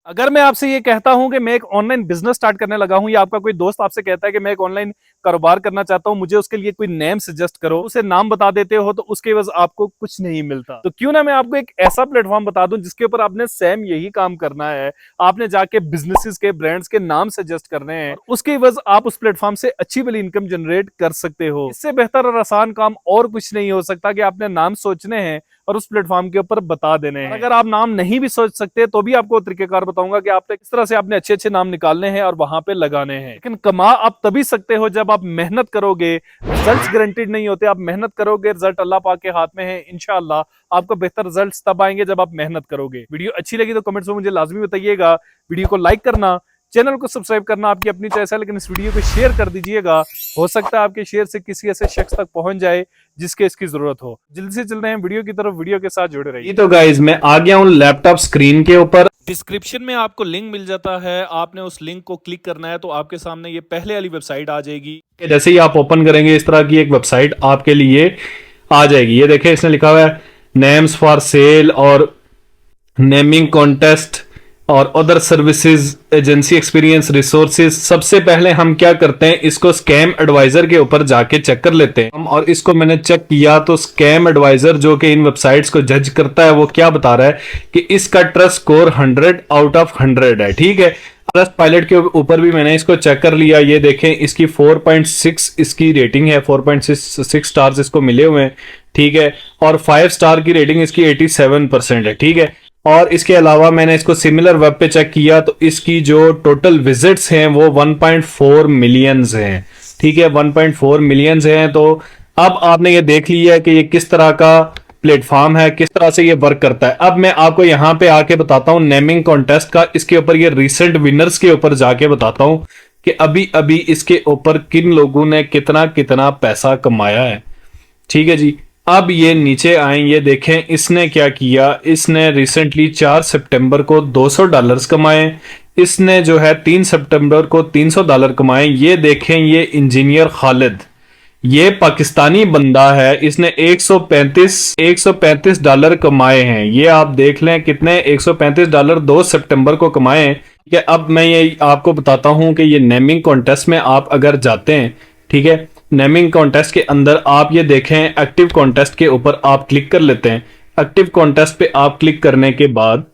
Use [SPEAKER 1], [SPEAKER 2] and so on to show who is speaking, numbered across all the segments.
[SPEAKER 1] अगर मैं आपसे ये कहता हूं कि मैं एक ऑनलाइन बिजनेस स्टार्ट करने लगा हूं या आपका कोई दोस्त आपसे कहता है कि मैं एक ऑनलाइन कारोबार करना चाहता हूं, मुझे उसके लिए कोई नेम सजेस्ट करो, उसे नाम बता देते हो तो उसके एवज आपको कुछ नहीं मिलता। तो क्यों ना मैं आपको एक ऐसा प्लेटफॉर्म बता दूं जिसके ऊपर आपने सेम यही काम करना है। आपने जाके बिजनेसेस के ब्रांड्स के नाम सजेस्ट करने हैं और उसके एवज आप उस प्लेटफॉर्म से अच्छी वाली इनकम जनरेट कर सकते हो। इससे बेहतर और आसान काम और कुछ नहीं हो सकता कि आपने नाम सोचने हैं और उस प्लेटफॉर्म के ऊपर बता देने हैं। अगर आप नाम नहीं भी सोच सकते तो भी आपको तरीकेकार बताऊंगा कि आपने किस तरह से आपने अच्छे अच्छे नाम निकालने हैं और वहां पे लगाने हैं। लेकिन कमा आप तभी सकते हो जब आप मेहनत करोगे। रिजल्ट्स गारंटीड नहीं होते, आप मेहनत करोगे, रिजल्ट अल्लाह पाक के हाथ में है। इंशाअल्लाह आपको बेहतर रिजल्ट्स तब आएंगे जब आप मेहनत करोगे। वीडियो अच्छी लगी तो कमेंट्स में मुझे लाजमी बताइएगा। वीडियो को लाइक करना, चैनल को सब्सक्राइब करना आपकी अपनी चॉइस है, लेकिन इस वीडियो को शेयर कर दीजिएगा। हो सकता है आपके शेयर से किसी ऐसे शख्स तक पहुंच जाए जिसके इसकी जरूरत हो। जल्दी से चलते हैं वीडियो की तरफ, वीडियो के साथ जुड़े रहिए।
[SPEAKER 2] तो गाइज मैं आ गया हूँ लैपटॉप स्क्रीन के ऊपर।
[SPEAKER 1] डिस्क्रिप्शन में आपको लिंक मिल जाता है, आपने उस लिंक को क्लिक करना है तो आपके सामने ये पहले वाली वेबसाइट आ जाएगी।
[SPEAKER 2] जैसे ही आप ओपन करेंगे इस तरह की एक वेबसाइट आपके लिए आ जाएगी। ये देखिए इसने लिखा हुआ है नेम्स फॉर सेल और नेमिंग कॉन्टेस्ट और other services agency experience resources. सबसे पहले हम क्या करते हैं, इसको स्कैम एडवाइजर के ऊपर जाके चेक कर लेते हैं हम। और इसको मैंने चेक किया तो स्कैम एडवाइजर जो कि इन वेबसाइट्स को जज करता है वो क्या बता रहा है कि इसका ट्रस्ट स्कोर 100 आउट ऑफ 100 है। ठीक है, ट्रस्ट पायलट के ऊपर भी मैंने इसको चेक कर लिया। ये देखें इसकी 4.6 इसकी रेटिंग है, 4.6 स्टार्स इसको मिले हुए हैं। ठीक है, और 5 स्टार की रेटिंग इसकी 87% है। ठीक है, और इसके अलावा मैंने इसको सिमिलर वेब पे चेक किया तो इसकी जो टोटल विजिट्स हैं वो 1.4 मिलियंस हैं। ठीक है, 1.4 मिलियंस हैं। तो अब आपने ये देख लिया है कि ये किस तरह का प्लेटफॉर्म है, किस तरह से ये वर्क करता है। अब मैं आपको यहां पे आके बताता हूं नेमिंग कॉन्टेस्ट का, इसके ऊपर ये रिसेंट विनर्स के ऊपर जाके बताता हूं कि अभी अभी इसके ऊपर किन लोगों ने कितना कितना पैसा कमाया है। ठीक है जी, अब ये नीचे आए, ये देखें इसने क्या किया। इसने रिसेंटली 4 सितंबर को $200 कमाए। इसने जो है 3 सितंबर को $300 कमाए। ये देखें ये इंजीनियर खालिद, ये पाकिस्तानी बंदा है, इसने 135 डॉलर कमाए हैं। ये आप देख लें कितने, $135 2 सितंबर को कमाए हैं। ठीक है, अब मैं ये आपको बताता हूं कि ये नेमिंग कॉन्टेस्ट में आप अगर जाते हैं, ठीक है, नेमिंग कॉन्टेस्ट के अंदर आप ये देखें एक्टिव कॉन्टेस्ट के ऊपर आप क्लिक कर लेते हैं। एक्टिव कॉन्टेस्ट पे आप क्लिक करने के बाद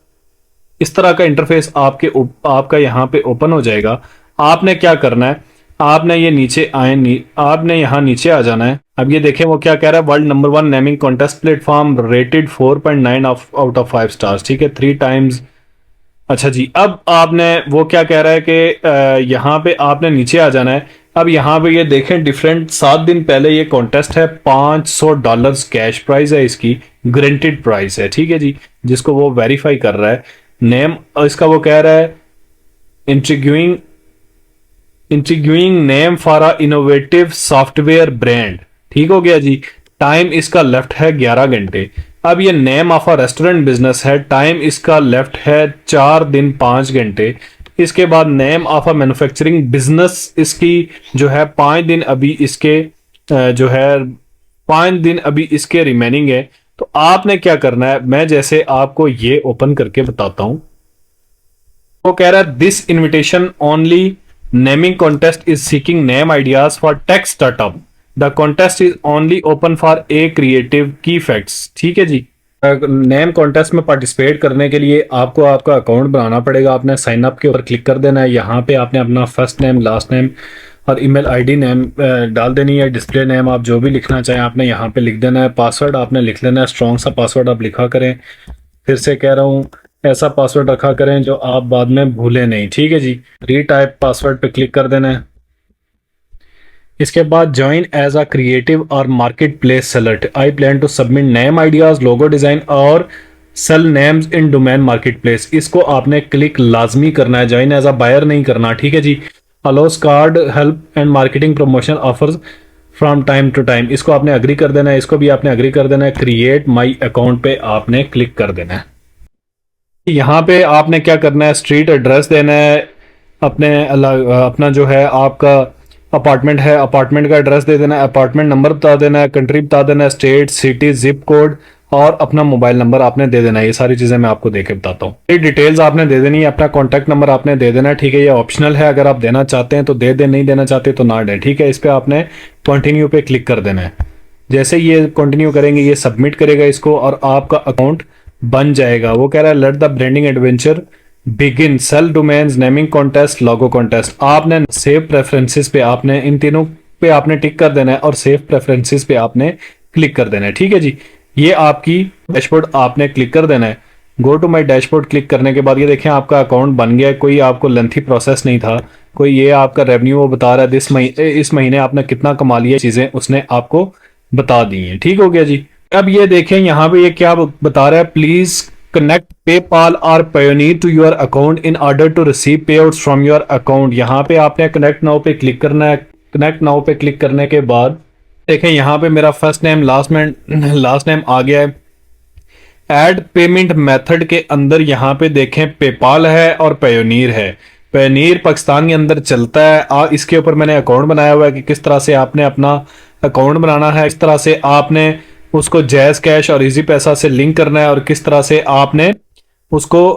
[SPEAKER 2] इस तरह का इंटरफेस आपका यहां पे ओपन हो जाएगा। आपने क्या करना है, आपने ये नीचे आपने यहां नीचे आ जाना है। अब ये देखें वो क्या कह रहा है, world number 1 naming contest platform rated 4.9 out of 5 stars. ठीक है, 3 टाइम्स। अच्छा जी, अब आपने वो क्या कह रहा है कि यहाँ पे आपने नीचे आ जाना है। अब यहाँ पे ये देखें डिफरेंट 7 दिन पहले ये कॉन्टेस्ट है, $500 कैश प्राइस है, इसकी गारंटेड प्राइस है। ठीक है जी, जिसको वो वेरीफाई कर रहा है। नेम इसका वो कह रहा है intriguing name for a innovative software brand. ठीक हो गया जी। टाइम इसका लेफ्ट है 11 घंटे। अब ये name of a restaurant business है, टाइम इसका लेफ्ट है 4 दिन 5 घंटे। इसके बाद name of a manufacturing business, इसकी जो है 5 दिन अभी इसके जो है 5 दिन अभी इसके रिमेनिंग है। तो आपने क्या करना है, मैं जैसे आपको ये ओपन करके बताता हूं। वो कह रहा है this invitation only naming contest is seeking name ideas for tech startup. The contest is only open for a creative की फैक्ट्स। ठीक है जी, नेम कॉन्टेस्ट में पार्टिसिपेट करने के लिए आपको आपका अकाउंट बनाना पड़ेगा। आपने साइन अप के ऊपर क्लिक कर देना है। यहाँ पे आपने अपना फर्स्ट नेम, लास्ट नेम और ईमेल आईडी नेम डाल देनी है। डिस्प्ले नेम आप जो भी लिखना चाहें आपने यहाँ पे लिख देना है। पासवर्ड आपने लिख लेना है, स्ट्रॉन्ग सा पासवर्ड आप लिखा करें। फिर से कह रहा हूँ ऐसा पासवर्ड रखा करें जो आप बाद में भूलें नहीं। ठीक है जी, रीटाइप पासवर्ड पे क्लिक कर देना है। इसके बाद ज्वाइन एज अ क्रिएटिव और market place seller. I plan to submit name ideas, logo design और sell names in domain market place. इसको आपने क्लिक लाजमी करना है, ज्वाइन एज अ बायर नहीं करना। ठीक है जी, allows card help and marketing promotion offers from time to time, इसको आपने अग्री कर देना है। इसको भी आपने अग्री कर देना है। क्रिएट माई अकाउंट पे आपने क्लिक कर देना है। यहाँ पे आपने क्या करना है, स्ट्रीट एड्रेस देना है, अपना जो है आपका अपार्टमेंट है, अपार्टमेंट का एड्रेस दे देना है, अपार्टमेंट नंबर बता देना है, कंट्री बता देना है, स्टेट, सिटी, जिप कोड और अपना मोबाइल नंबर आपने दे देना है। ये सारी चीजें मैं आपको दे के बताता हूँ। ये डिटेल्स आपने दे देनी है, अपना कॉन्टैक्ट नंबर आपने दे देना है, ठीक है। ये ऑप्शनल है, अगर आप देना चाहते हैं तो दे दें, नहीं देना चाहते तो ना दें, ठीक है। इस पर आपने कंटिन्यू पे क्लिक कर देना है। जैसे ये कंटिन्यू करेंगे ये सबमिट करेगा इसको और आपका अकाउंट बन जाएगा। वो कह रहा है let the branding adventure begin, sell domains, naming contest, logo contest. आपने सेव प्रेफरेंसेस पे आपने इन तीनों पे आपने टिक कर देना है और सेव प्रेफरेंसेस पे आपने क्लिक कर देना है, ठीक है जी। ये आपकी डैशबोर्ड आपने क्लिक कर देना है। Go to my dashboard click करने के बाद ये देखें आपका अकाउंट बन गया है। कोई आपको लेंथी प्रोसेस नहीं था, कोई ये आपका रेवेन्यू वो बता रहा है इस महीने आपने कितना कमा लिया, चीजें उसने आपको बता दी हैं, ठीक हो गया जी। अब ये देखें यहाँ पे ये क्या बता रहा है, प्लीज कनेक्ट पेपाल और Payoneer to your account in order to receive payout from your account. यहाँ पे आपने कनेक्ट नाउ पे क्लिक करना है। कनेक्ट नाउ पे क्लिक करने के बाद देखें यहाँ पे मेरा फर्स्ट नेम लास्ट नेम आ गया है। ऐड पेमेंट मेथड के अंदर यहाँ पे देखें पेपाल है और पायोनियर है। पायोनियर पाकिस्तान के अंदर चलता है। इसके ऊपर मैंने अकाउंट बनाया हुआ है कि किस तरह से आपने अपना अकाउंट बनाना है, इस तरह से आपने उसको जैज़ कैश और इजी पैसा से लिंक करना है और किस तरह से आपने उसको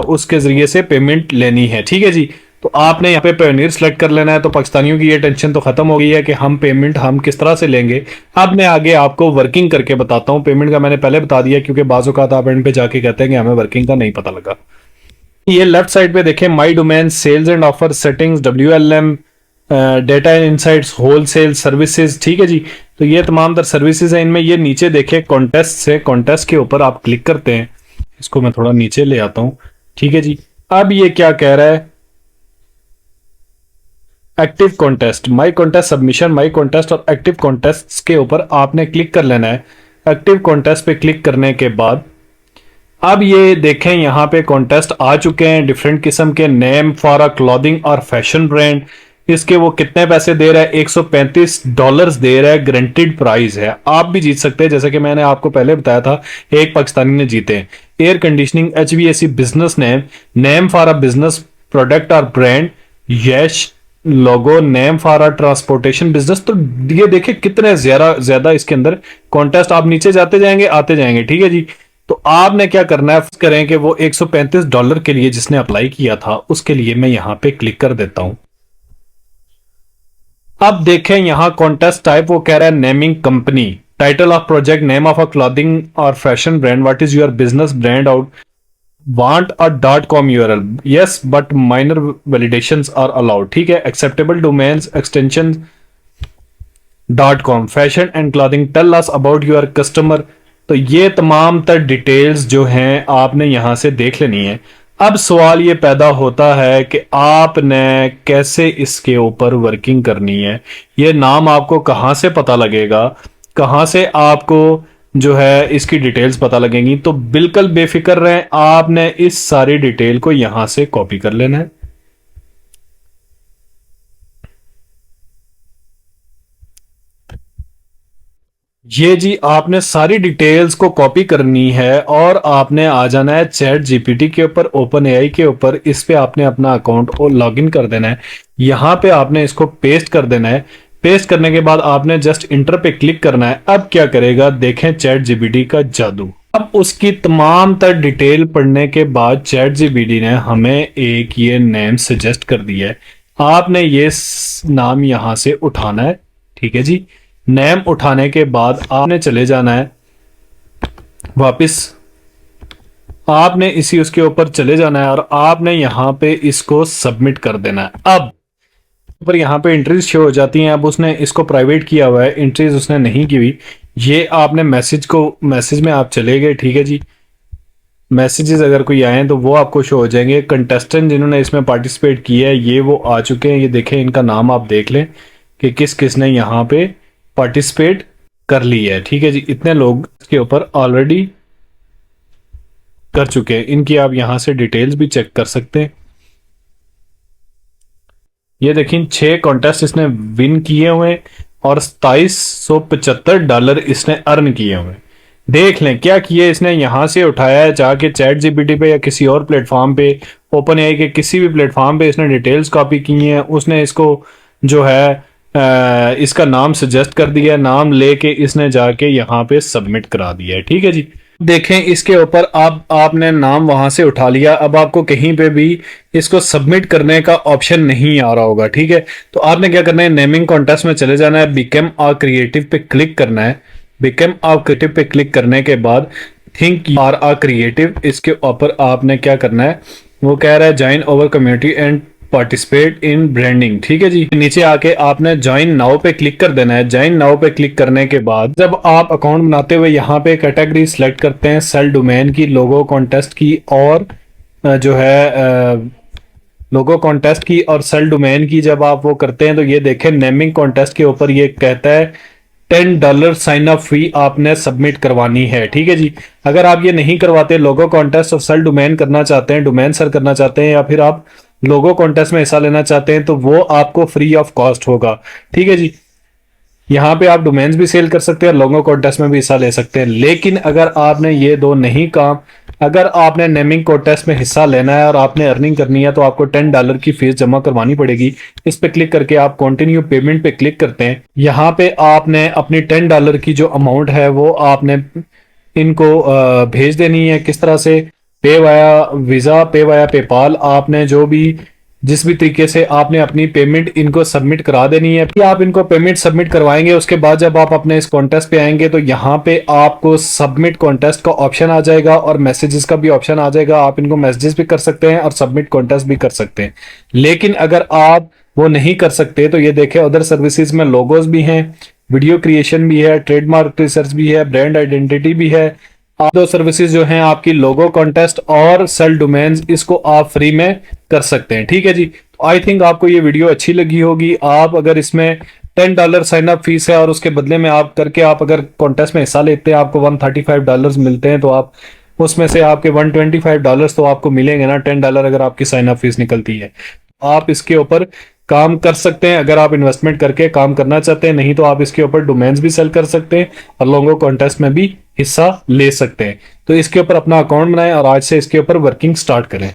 [SPEAKER 2] उसके जरिए से पेमेंट लेनी है, ठीक है जी। तो आपने यहाँ पे पायोनियर सेलेक्ट कर लेना है। तो पाकिस्तानियों की ये टेंशन तो खत्म हो गई है कि हम पेमेंट हम किस तरह से लेंगे। अब मैं आगे आपको वर्किंग करके बताता हूँ। पेमेंट का मैंने पहले बता दिया क्योंकि बाज़ औक़ात आप एंड पे जाके कहते हैं कि हमें वर्किंग का नहीं पता लगा। ये लेफ्ट साइड पे देखें my domain, sales and offer settings, WLM, data and insights, wholesale services, ठीक है जी। तो ये तमाम तर सर्विसेज है इनमें। ये नीचे देखें कॉन्टेस्ट से, कॉन्टेस्ट के ऊपर आप क्लिक करते हैं। इसको मैं थोड़ा नीचे ले आता हूं, ठीक है जी। अब ये क्या कह रहा है, एक्टिव कॉन्टेस्ट, माई कॉन्टेस्ट सबमिशन, माई कॉन्टेस्ट और एक्टिव कॉन्टेस्ट के ऊपर आपने क्लिक कर लेना है। एक्टिव कॉन्टेस्ट पे क्लिक करने के बाद अब ये देखें यहाँ पे कॉन्टेस्ट आ चुके हैं डिफरेंट किस्म के। नेम फॉर अ क्लॉथिंग और फैशन ब्रांड, इसके वो कितने पैसे दे रहा है, $135 दे रहा है। गारंटीड प्राइस है, आप भी जीत सकते हैं। जैसे कि मैंने आपको पहले बताया था एक पाकिस्तानी ने जीते। Air conditioning HVAC business name, name for a business product और brand, Yash logo, name for a transportation business. तो ये देखिए कितने ज्यादा इसके अंदर कॉन्टेस्ट। आप नीचे जाते जाएंगे आते जाएंगे, ठीक है जी। तो आपने क्या करना है, करें कि वो $135 के लिए जिसने अप्लाई किया था उसके लिए मैं यहां पे क्लिक कर देता हूं। अब देखें यहां कॉन्टेस्ट टाइप वो कह रहा है naming company, title of project, name of a clothing और fashion brand, what is your business brand out, want a .com URL, yes but minor validations are allowed, ठीक है। Acceptable domains extension .com, fashion and clothing, tell us about your customer. तो ये तमाम तर details जो हैं आपने यहां से देख लेनी है। अब सवाल ये पैदा होता है कि आपने कैसे इसके ऊपर वर्किंग करनी है। ये नाम आपको कहां से पता लगेगा, कहां से आपको जो है इसकी डिटेल्स पता लगेंगी। तो बिल्कुल बेफिक्र रहें, आपने इस सारी डिटेल को यहां से कॉपी कर लेना है। ये जी आपने सारी डिटेल्स को कॉपी करनी है और आपने आ जाना है चैट जीपीटी के ऊपर, ओपन एआई के ऊपर। इस पे आपने अपना अकाउंट और लॉगिन कर देना है। यहां पे आपने इसको पेस्ट कर देना है। पेस्ट करने के बाद आपने जस्ट इंटर पे क्लिक करना है। अब क्या करेगा देखें चैट जीपीटी का जादू। अब उसकी तमाम तर डिटेल पढ़ने के बाद चैट जीपीटी ने हमें एक ये नेम सजेस्ट कर दिया है। आपने ये नाम यहां से उठाना है, ठीक है जी। नेम उठाने के बाद आपने चले जाना है वापस, आपने इसी उसके ऊपर चले जाना है और आपने यहां पे इसको सबमिट कर देना है। अब पर यहां पे एंट्रीज शो हो जाती हैं। अब उसने इसको प्राइवेट किया हुआ है, एंट्रीज उसने नहीं की हुई। ये आपने मैसेज में आप चले गए, ठीक है जी। मैसेजेस अगर कोई आए तो वो आपको शो हो जाएंगे। कंटेस्टेंट जिन्होंने इसमें पार्टिसिपेट किया है ये वो आ चुके हैं। ये देखें इनका नाम आप देख लें कि किस किस ने यहाँ पे पार्टिसिपेट कर लिया है, ठीक है जी। इतने लोग इसके ऊपर ऑलरेडी कर चुके हैं। इनकी आप यहां से डिटेल्स भी चेक कर सकते हैं। ये देखिए 6 कॉन्टेस्ट इसने विन किए हुए और $2775 इसने अर्न किए हुए। देख लें क्या किए इसने, यहां से उठाया है जाके चैट जीपीटी पे या किसी और प्लेटफॉर्म पे, ओपन एआई के किसी भी प्लेटफॉर्म पे इसने डिटेल्स कॉपी की हैं। उसने इसको जो है इसका नाम सजेस्ट कर दिया, नाम लेके इसने जाके यहाँ पे सबमिट करा दिया है, ठीक है जी। देखें इसके ऊपर आपने नाम वहां से उठा लिया, अब आपको कहीं पे भी इसको सबमिट करने का ऑप्शन नहीं आ रहा होगा। ठीक है, तो आपने क्या करना है, नेमिंग कॉन्टेस्ट में चले जाना है, बिकम आ क्रिएटिव पे क्लिक करना है। बिकम आ क्रिएटिव पे क्लिक करने के बाद think you are a creative, इसके ऊपर आपने क्या करना है, वो कह रहा है join over community and participate in branding. ठीक है जी, नीचे आके आपने ज्वाइन नाउ पे क्लिक कर देना है। ज्वाइन नाउ पे क्लिक करने के बाद जब आप अकाउंट बनाते हुए यहाँ पे कैटेगरी सिलेक्ट करते हैं, सेल डोमेन की, लोगो कॉन्टेस्ट की और जो है लोगो कॉन्टेस्ट की और सेल डोमेन की, जब आप वो करते हैं तो ये देखें नेमिंग कॉन्टेस्ट के ऊपर ये कहता है $10 साइन अप फी आपने सबमिट करवानी है। ठीक है जी, अगर आप ये नहीं करवाते, लोगो कॉन्टेस्ट और सेल डोमेन करना चाहते हैं, डोमेन सर करना चाहते हैं, या फिर आप लोगो कॉन्टेस्ट में हिस्सा लेना चाहते हैं, तो वो आपको फ्री ऑफ कॉस्ट होगा। ठीक है जी, यहाँ पे आप डोमेन्स भी सेल कर सकते हैं और लोगो कॉन्टेस्ट में भी हिस्सा ले सकते हैं। लेकिन अगर आपने ये दो नहीं काम, अगर आपने नेमिंग कॉन्टेस्ट में हिस्सा लेना है और आपने अर्निंग करनी है, तो आपको $10 की फीस जमा करवानी पड़ेगी। इस पे क्लिक करके आप कंटिन्यू पेमेंट पे क्लिक करते हैं। यहाँ पे आपने अपनी $10 की जो अमाउंट है वो आपने इनको भेज देनी है। किस तरह से, पे वाया वीजा, पे वाया पेपाल, आपने जो भी जिस भी तरीके से आपने अपनी पेमेंट इनको सबमिट करा देनी है। फिर आप इनको पेमेंट सबमिट करवाएंगे, उसके बाद जब आप अपने इस कॉन्टेस्ट पे आएंगे तो यहाँ पे आपको सबमिट कॉन्टेस्ट का ऑप्शन आ जाएगा और मैसेजेस का भी ऑप्शन आ जाएगा। आप इनको मैसेजेस भी कर सकते हैं और सबमिट कॉन्टेस्ट भी कर सकते हैं। लेकिन अगर आप वो नहीं कर सकते तो ये देखें, अदर सर्विसेज में लोगोज भी हैं, वीडियो क्रिएशन भी है, ट्रेडमार्क रिसर्च भी है, ब्रांड आइडेंटिटी भी है। आप दो सर्विसेज जो हैं आपकी, लोगो कॉन्टेस्ट और सेल डोमेन्स, इसको आप फ्री में कर सकते हैं। ठीक है जी, आई थिंक आपको ये वीडियो अच्छी लगी होगी। आप अगर इसमें $10 साइन अप फीस है और उसके बदले में आप करके आप अगर कॉन्टेस्ट में हिस्सा लेते हैं, आपको $135 मिलते हैं, तो आप उसमें से आपके $125 तो आपको मिलेंगे ना, $10 अगर आपकी साइन अप फीस निकलती है। आप इसके ऊपर काम कर सकते हैं अगर आप इन्वेस्टमेंट करके काम करना चाहते हैं, नहीं तो आप इसके ऊपर डोमेन्स भी सेल कर सकते हैं और लोगों कॉन्टेस्ट में भी हिस्सा ले सकते हैं। तो इसके ऊपर अपना अकाउंट बनाएं और आज से इसके ऊपर वर्किंग स्टार्ट करें।